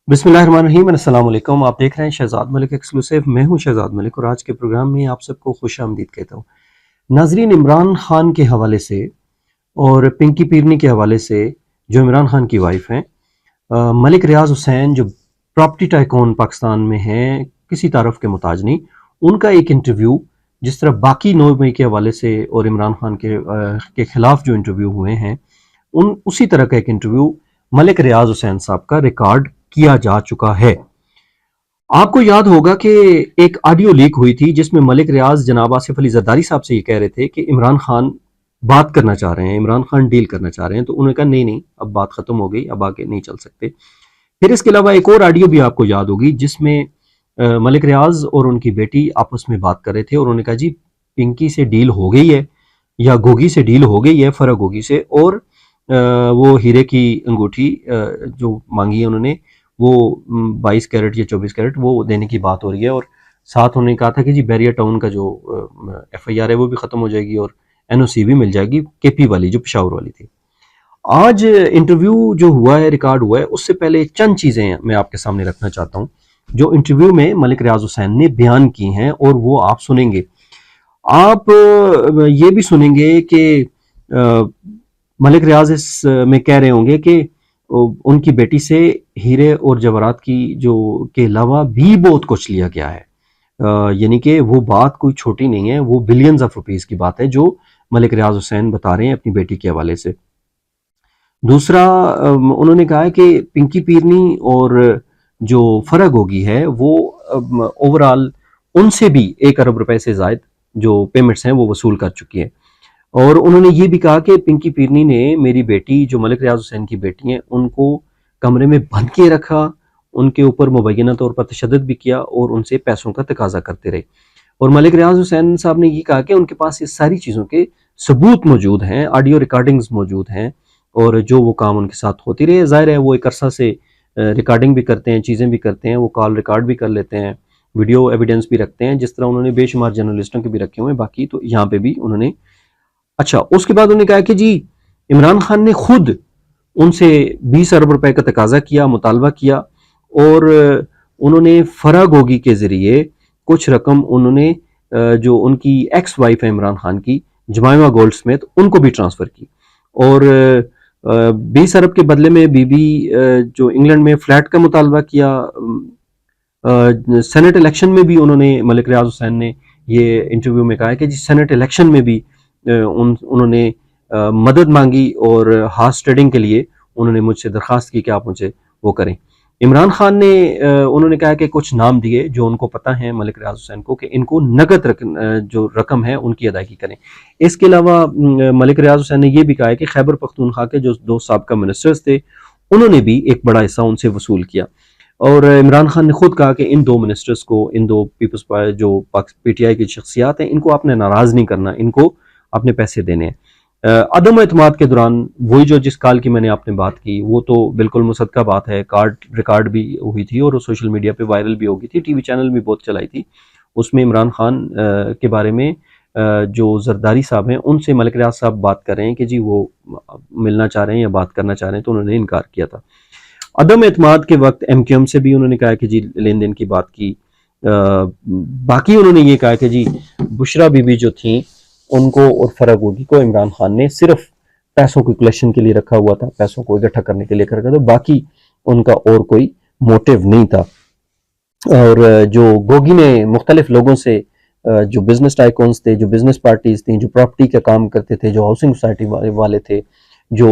बिस्मिल्लाहिर्रहमानिर्रहीम, अस्सलाम वालेकुम। आप देख रहे हैं शहजाद मलिक एक्सक्लूसिव। मैं हूं शहजाद मलिक और आज के प्रोग्राम में आप सबको खुश आमदीद कहता हूं। नाजरीन, इमरान खान के हवाले से और पिंकी पीरनी के हवाले से, जो इमरान खान की वाइफ हैं, मलिक रियाज हुसैन, जो प्रॉपर्टी टाइकून पाकिस्तान में हैं, किसी तारफ के मुताज नहीं, उनका एक इंटरव्यू, जिस तरह बाकी 9 मई के हवाले से और इमरान खान के खिलाफ जो इंटरव्यू हुए हैं, उसी तरह का एक इंटरव्यू मलिक रियाज हुसैन साहब का रिकॉर्ड किया जा चुका है। आपको याद होगा कि एक ऑडियो लीक हुई थी जिसमें मलिक रियाज जनाब आसिफ अली जरदारी साहब से ये कह रहे थे कि इमरान खान बात करना चाह रहे हैं, इमरान खान डील करना चाह रहे हैं। तो उन्होंने कहा नहीं नहीं, अब बात खत्म हो गई, अब आगे नहीं चल सकते। फिर इसके अलावा एक और ऑडियो भी आपको याद होगी जिसमें मलिक रियाज और उनकी बेटी आपस में बात कर रहे थे और उन्होंने कहा जी पिंकी से डील हो गई है या गोगी से डील हो गई है, फर्क गोगी से, और वो हीरे की अंगूठी जो मांगी है उन्होंने, वो 22 कैरेट या 24 कैरेट वो देने की बात हो रही है। और साथ उन्होंने कहा था कि जी बैरियर टाउन का जो FIR है वो भी ख़त्म हो जाएगी और NOC भी मिल जाएगी, KP वाली जो पेशावर वाली थी। आज इंटरव्यू जो हुआ है, रिकॉर्ड हुआ है, उससे पहले चंद चीज़ें मैं आपके सामने रखना चाहता हूँ जो इंटरव्यू में मलिक रियाज हुसैन ने बयान की हैं, और वो आप सुनेंगे। आप ये भी सुनेंगे कि मलिक रियाज इस में कह रहे होंगे कि उनकी बेटी से हीरे और जवाहरात की जो के अलावा भी बहुत कुछ लिया गया है, यानी कि वो बात कोई छोटी नहीं है, वो बिलियंस ऑफ रुपीस की बात है जो मलिक रियाज हुसैन बता रहे हैं अपनी बेटी के हवाले से। दूसरा, उन्होंने कहा है कि पिंकी पीरनी और जो फर्क होगी है वो ओवरऑल उनसे भी 1 अरब रुपए से ज़ायद जो पेमेंट्स हैं वो वसूल कर चुकी है। और उन्होंने ये भी कहा कि पिंकी पीरनी ने मेरी बेटी, जो मलिक रियाज हुसैन की बेटी हैं, उनको कमरे में बंद के रखा, उनके ऊपर मुबैना तौर पर तशद्दुद भी किया और उनसे पैसों का तकाजा करते रहे। और मलिक रियाज हुसैन साहब ने ये कहा कि उनके पास ये सारी चीज़ों के सबूत मौजूद हैं, ऑडियो रिकॉर्डिंग्स मौजूद हैं, और जो वो काम उनके साथ होती रहे। ज़ाहिर है वो एक अरसा से रिकॉर्डिंग भी करते हैं, चीज़ें भी करते हैं, वो कॉल रिकॉर्ड भी कर लेते हैं, वीडियो एविडेंस भी रखते हैं, जिस तरह उन्होंने बेशुमार जर्नलिस्टों के भी रखे हुए हैं। बाकी तो यहाँ पे भी उन्होंने, अच्छा, उसके बाद उन्होंने कहा कि जी इमरान खान ने खुद उनसे 20 अरब रुपए का तकाजा किया, मुतालबा किया, और उन्होंने फराग गोगी के ज़रिए कुछ रकम उन्होंने जो उनकी एक्स वाइफ है इमरान खान की, जमाइमा गोल्ड स्मिथ, उनको भी ट्रांसफ़र की। और 20 अरब के बदले में बीबी जो इंग्लैंड में फ्लैट का मुतालबा किया। सेनेट इलेक्शन में भी उन्होंने, मलिक रियाज हुसैन ने ये इंटरव्यू में कहा है कि जी सेनेट इलेक्शन में भी उन्होंने मदद मांगी और हार्स ट्रेडिंग के लिए उन्होंने मुझसे दरख्वास्त की कि आप मुझे वो करें। इमरान खान ने उन्होंने कहा कि कुछ नाम दिए जो उनको पता है मलिक रियाज हुसैन को कि इनको नकद जो रकम है उनकी अदायगी करें। इसके अलावा मलिक रियाज हुसैन ने यह भी कहा है कि खैबर पख्तूनख्वा के जो 2 साबका मिनिस्टर्स थे उन्होंने भी एक बड़ा हिस्सा उनसे वसूल किया। और इमरान खान ने खुद कहा कि इन 2 मिनिस्टर्स को, इन 2 पीपल्स पार्टी जो PTI की शख्सियात हैं, इनको आपने नाराज़ नहीं करना, इनको अपने पैसे देने हैं। अदम एतमाद के दौरान वही जो जिस कॉल की मैंने आपने बात की, वो तो बिल्कुल मुसद्दका बात है, कार्ड रिकॉर्ड भी हुई थी और सोशल मीडिया पे वायरल भी हो गई थी, TV चैनल भी बहुत चलाई थी। उसमें इमरान खान के बारे में जो जरदारी साहब हैं उनसे मलिक रियाज साहब बात कर रहे हैं कि जी वो मिलना चाह रहे हैं या बात करना चाह रहे हैं, तो उन्होंने इनकार किया था। अदम एतमाद के वक्त MQM से भी उन्होंने कहा कि जी लेन देन की बात की। बाकी उन्होंने ये कहा कि जी बुशरा बीबी जो थी उनको और फर्क गोगी को इमरान खान ने सिर्फ पैसों की कलेक्शन के लिए रखा हुआ था, पैसों को इकट्ठा करने के लिए रखा था, बाकी उनका और कोई मोटिव नहीं था। और जो गोगी ने मुख्तलिफ लोगों से, जो बिजनेस टाइकून्स थे, जो बिजनेस पार्टीज थी, जो प्रॉपर्टी का काम करते थे, जो हाउसिंग सोसाइटी वाले थे, जो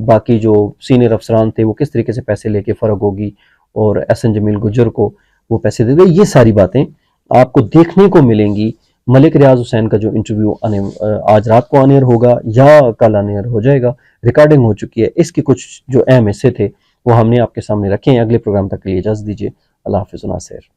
बाकी जो सीनियर अफसरान थे, वो किस तरीके से पैसे लेके फर्क गोगी और SN जमील गुज्जर को वो पैसे दे गए, ये सारी बातें आपको देखने को मिलेंगी। मलिक रियाज हुसैन का जो इंटरव्यू आज रात को ऑन एयर होगा या कल ऑन एयर हो जाएगा, रिकॉर्डिंग हो चुकी है, इसके कुछ जो अहम हिस्से थे वो हमने आपके सामने रखे हैं। अगले प्रोग्राम तक के लिए इजाज़त दीजिए। अल्लाह हाफ़िज़। नासिर।